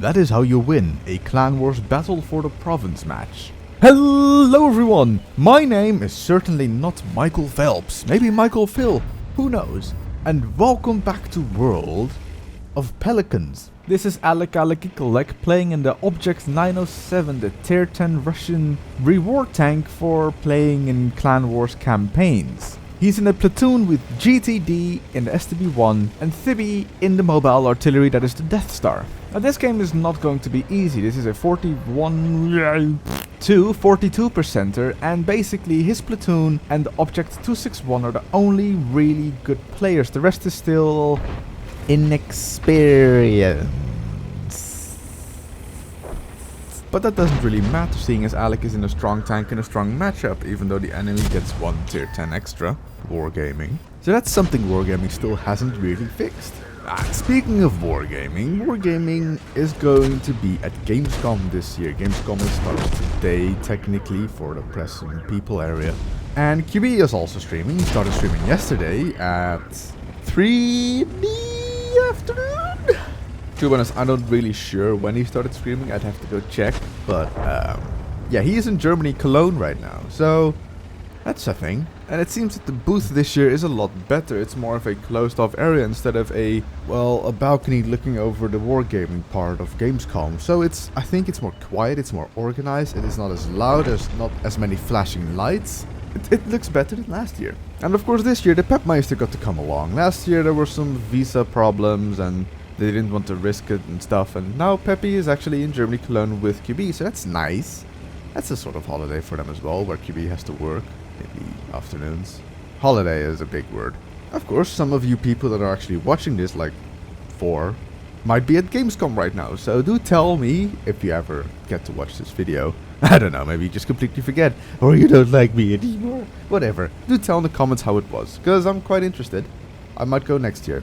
that is how you win a Clan Wars Battle for the Province match. Hello everyone! My name is certainly not Michael Phelps, maybe Michael Phil, who knows? And welcome back to World of Pelicans. This is Alec playing in the Object 907, the tier 10 Russian reward tank for playing in Clan Wars campaigns. He's in a platoon with GTD in the STB-1 and Thibby in the mobile artillery that is the Death Star. Now this game is not going to be easy. This is a 42%er, and basically his platoon and the Object 261 are the only really good players. The rest is still inexperienced. But that doesn't really matter, seeing as Alec is in a strong tank in a strong matchup, even though the enemy gets one tier 10 extra. Wargaming. So that's something Wargaming still hasn't really fixed. Speaking of Wargaming is going to be at Gamescom this year. Gamescom is starting today, technically, for the press and people area. And QB is also streaming. He started streaming yesterday at 3 in the afternoon. To be honest, I'm not really sure when he started streaming. I'd have to go check. But yeah, he is in Germany, Cologne right now. So that's a thing. And it seems that the booth this year is a lot better. It's more of a closed off area instead of a balcony looking over the wargaming part of Gamescom. So I think it's more quiet, it's more organized, it is not as loud, there's not as many flashing lights. It looks better than last year. And of course this year the Pepmeister got to come along. Last year there were some visa problems and they didn't want to risk it and stuff. And now Peppy is actually in Germany, Cologne with QB, so that's nice. That's a sort of holiday for them as well, where QB has to work in the afternoons. Holiday is a big word. Of course, some of you people that are actually watching this, like 4, might be at Gamescom right now. So do tell me if you ever get to watch this video. I don't know, maybe you just completely forget, or you don't like me anymore. Whatever. Do tell in the comments how it was, because I'm quite interested. I might go next year.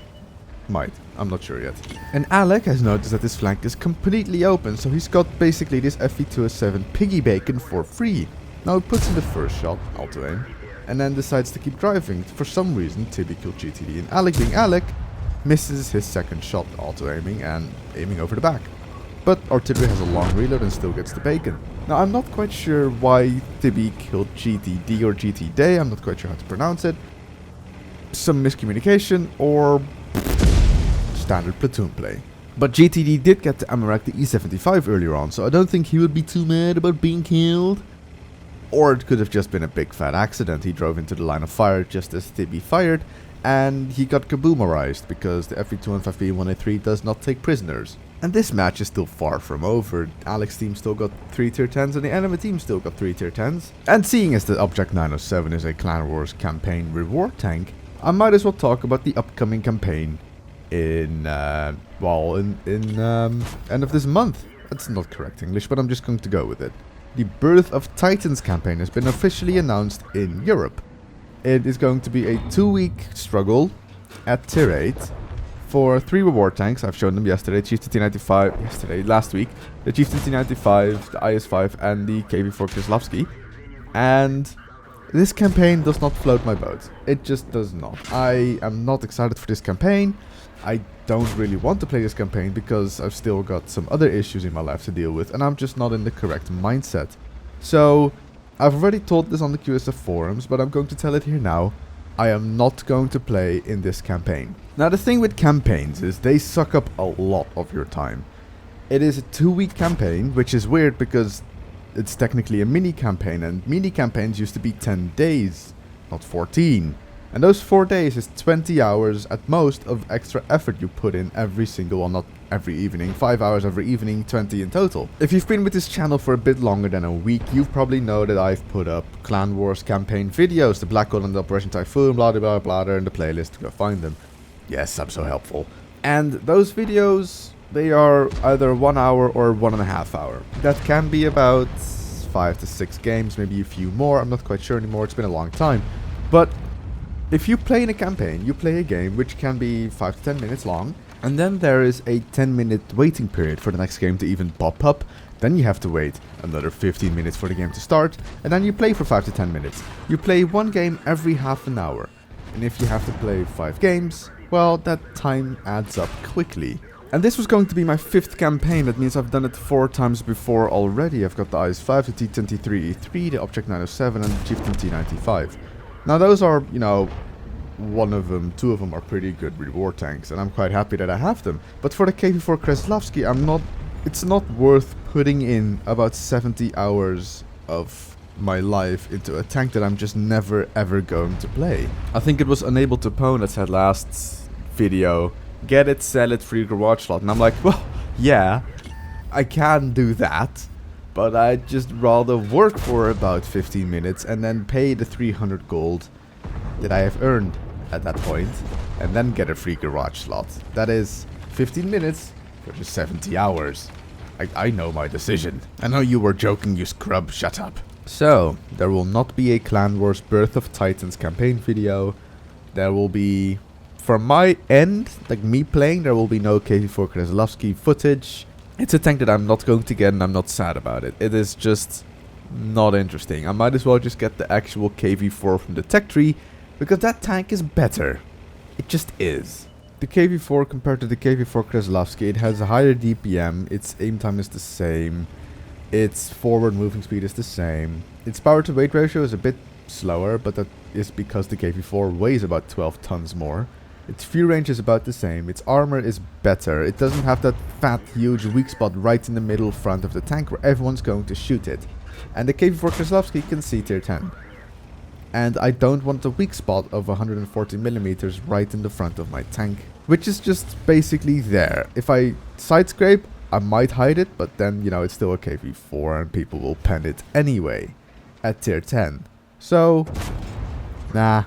Might. I'm not sure yet. And Alec has noticed that this flank is completely open, so he's got basically this FV207 piggy bacon for free. Now he puts in the first shot, auto aim, and then decides to keep driving. For some reason, Tibby killed GTD, and Alec, being Alec, misses his second shot, auto aiming and aiming over the back. But artillery has a long reload and still gets the bacon. Now I'm not quite sure why Tibby killed GTD or GTD, I'm not quite sure how to pronounce it. Some miscommunication or standard platoon play. But GTD did get the Amarak the E75 earlier on, so I don't think he would be too mad about being killed. Or it could have just been a big fat accident. He drove into the line of fire just as Tibby fired, and he got kaboomerized because the FV215B1A3 does not take prisoners. And this match is still far from over. Alec's team still got 3 tier 10s and the enemy team still got 3 tier 10s. And seeing as the Object 907 is a Clan Wars campaign reward tank, I might as well talk about the upcoming campaign in end of this month. That's not correct English, but I'm just going to go with it. The Birth of Titans campaign has been officially announced in Europe. It is going to be a 2-week struggle at tier 8 for 3 reward tanks. I've shown them yesterday, last week, the Chieftain T95, the IS-5 and the KV-4 Kislavsky. And this campaign does not float my boat. It just does not. I am not excited for this campaign. I don't really want to play this campaign because I've still got some other issues in my life to deal with and I'm just not in the correct mindset. So, I've already told this on the QSF forums, but I'm going to tell it here now. I am not going to play in this campaign. Now the thing with campaigns is they suck up a lot of your time. It is a 2-week campaign, which is weird because it's technically a mini campaign and mini campaigns used to be 10 days, not 14. And those 4 days is 20 hours at most of extra effort you put in every single one, not every evening, 5 hours every evening, 20 in total. If you've been with this channel for a bit longer than a week, you probably know that I've put up Clan Wars campaign videos, the Blackgold and the Operation Typhoon, blah blah blah, they're in the playlist, go find them. Yes, I'm so helpful. And those videos, they are either 1 hour or 1.5 hours. That can be about 5 to 6 games, maybe a few more, I'm not quite sure anymore, it's been a long time. But if you play in a campaign, you play a game which can be 5 to 10 minutes long, and then there is a 10-minute waiting period for the next game to even pop up. Then you have to wait another 15 minutes for the game to start, and then you play for 5 to 10 minutes. You play one game every half an hour, and if you have to play 5 games, well, that time adds up quickly. And this was going to be my 5th campaign. That means I've done it 4 times before already. I've got the IS-5, the T-23, E3, the Object 907, and the Chieftain T-95. Now those are, you know, one of them, 2 of them are pretty good reward tanks, and I'm quite happy that I have them. But for the KV-4 Kreslavsky, it's not worth putting in about 70 hours of my life into a tank that I'm just never ever going to play. I think it was Unable to Pwn that said last video, get it, sell it, free garage slot. And I'm like, well, yeah, I can do that, but I'd just rather work for about 15 minutes and then pay the 300 gold that I have earned at that point, and then get a free garage slot. That is 15 minutes for just 70 hours. I know my decision. I know you were joking, you scrub, shut up. So, there will not be a Clan Wars Birth of Titans campaign video. There will be, from my end, like me playing, there will be no KV-4 Kreslavsky footage. It's a tank that I'm not going to get, and I'm not sad about it. It is just not interesting. I might as well just get the actual KV-4 from the tech tree, because that tank is better. It just is. The KV-4 compared to the KV-4 Kreslavsky, it has a higher DPM, its aim time is the same, its forward moving speed is the same, its power to weight ratio is a bit slower, but that is because the KV-4 weighs about 12 tons more. Its fuel range is about the same, its armor is better, it doesn't have that fat huge weak spot right in the middle front of the tank where everyone's going to shoot it. And the KV-4 Kreslavsky can see tier 10. And I don't want a weak spot of 140mm right in the front of my tank, which is just basically there. If I side scrape, I might hide it, but then, you know, it's still a KV-4 and people will pen it anyway at tier 10. So, nah,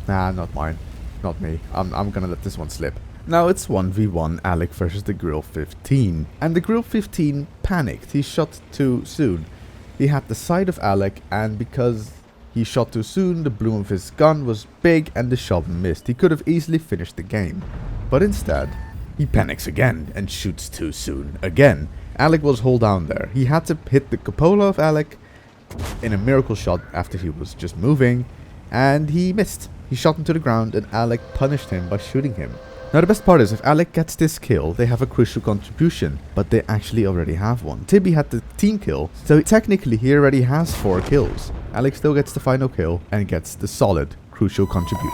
not mine. Not me. I'm gonna let this one slip. Now it's 1v1 Alec versus the Grill 15. And the Grill 15 panicked. He shot too soon. He had the sight of Alec, and because he shot too soon, the bloom of his gun was big and the shot missed. He could have easily finished the game. But instead, he panics again and shoots too soon again. Alec was hull down there. He had to hit the cupola of Alec in a miracle shot after he was just moving, and he missed. He shot him to the ground and Alec punished him by shooting him. Now the best part is, if Alec gets this kill, they have a crucial contribution, but they actually already have one. Tibby had the team kill, so technically he already has 4 kills. Alec still gets the final kill and gets the solid crucial contribution.